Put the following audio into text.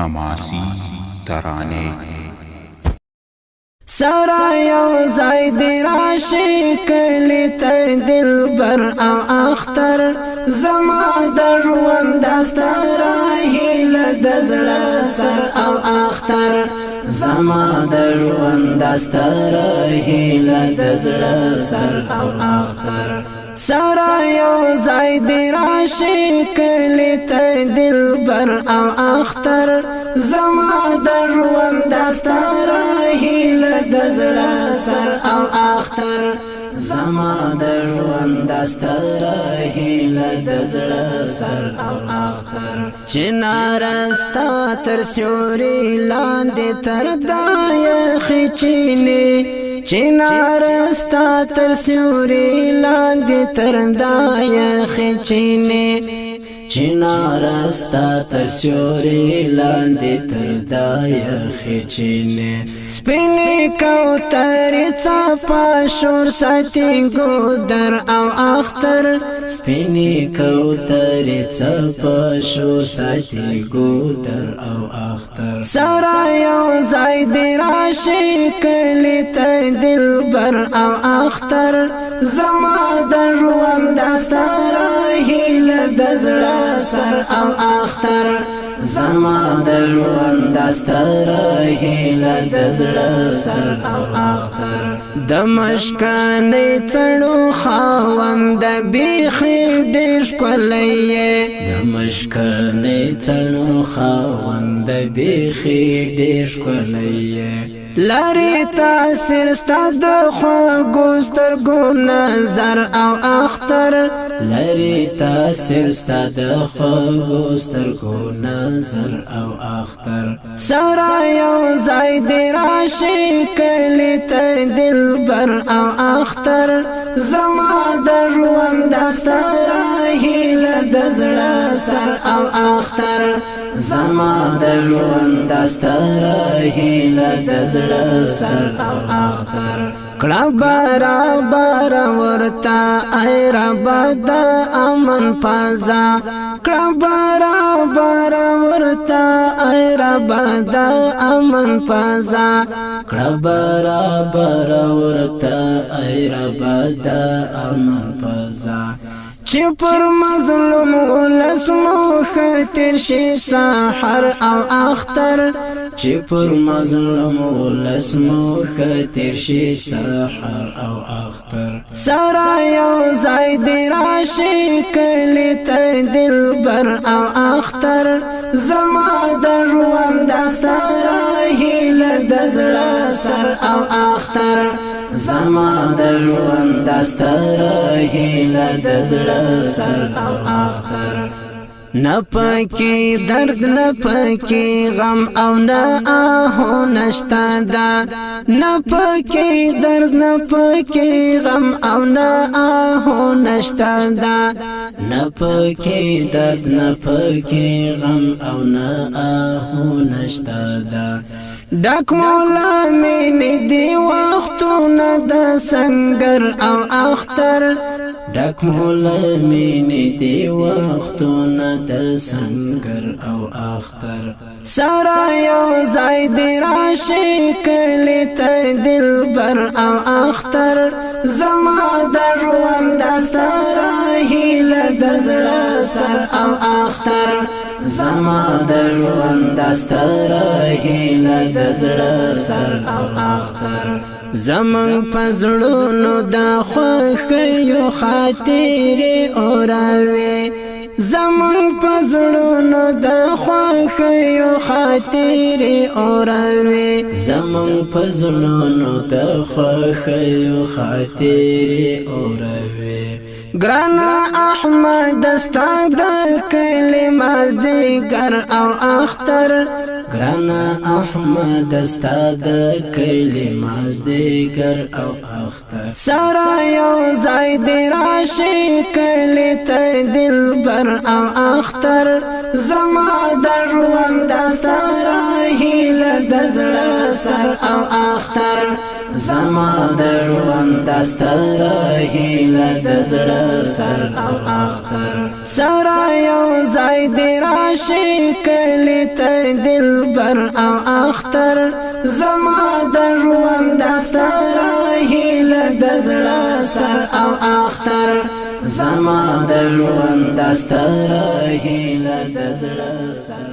حماسی ترانه سورا یو زای دی راشی کلی تا دلبر او اختر زما در ژوند دستره هیله د زړه سر او اختر زما در ژوند دستره هیله د زړه سر او اختر سورا یو زای دی راشی کلی تا دلبر او اختر زما در ژوند دستره هیله د زړه سر او اختر زما در ژوند دستره هیله د زړه سر او اختر چنارستا تر سیوري لاندې تر دایخې چینې چنارستا تر سیوري لاندې تر دایخې چینې چنارستا تر سیوري لاندې تر دایخې چینې سپینې کوترې څپه شور ساتي ګودر او اختر سپینې کوترې څپه شور ساتي ګودر او اختر سورا یو ځای دې راشي کلی ته دلبر او اختر زما د ژوند دستره هیله د زړه سر او اختر زما د ژوند دستره هیله د زړه سر او اختر د مشکانې څڼو خاوند بیخي ډېر ښکلی د مشکانې څڼو خاوند بیخي ډېر ښکلی لری تاثیر ستا د خوږو سترګو نظر او اختر لری تاثیر ستا د خوږو سترګو نظر او اختر سورا یو ځای دې راشي کلی ته دلبر او اختر زما د ژوند دستره هیله د زړه سر او اختر زما د ژوند دستره هیله د زړه سر او اختر کړه برابر ورته ای رب د امن پازا کړه برابر ورته ای رب د امن پازا کړه برابر ورته ای رب د امن پازا چې پر مظلوم ولس مو خاطر شي سحر او اختر چې پر مظلوم ولس مو خاطر شي سحر او اختر سورا یو ځای دې راشي کلی ته دلبر او اختر زما د ژوند دستره هیله د زړه سر او اختر زما د ژوند دستره هیله د زړه سر او اختر نه پکې درد نه پکې غم او نه آهو نشته ده نه پکې درد نه پکې غم او نه آهو نشته ده نه پکې درد نه پکې غم او نه آهو نشته ده ډک مولا مینې دی وختونه د سنگر او اختر ډک مولا مینې دی وختونه د سنگر او اختر سورا یو ځای دې راشي کلی ته دلبر او اختر زما د ژوند دستره هیله د زړه سر او اختر زما د ژوند دستره هیله د زړه سر او اختر زمون پزړونو د خوښیو خاطرې اوراوي زمون پزړونو د خوښیو خاطرې اوراوي زمون پزړونو د خوښیو خاطرې اوراوي ګرانا احمد ستا د کلی مازدیګر او اختر ګرانا احمد ستا د کلی مازدیګر او اختر سورا یو ځای دې راشي کلی ته دلبر او اختر زما د ژوند دستره هیله د زړه سر او اختر زما د ژوند دستر هیله د زړه سر او اختر سره یو ځای دی راشي کلی ته دلبر او اختر زما د ژوند دستر هیله د زړه سر او اختر زما د ژوند دستر هیله د زړه سر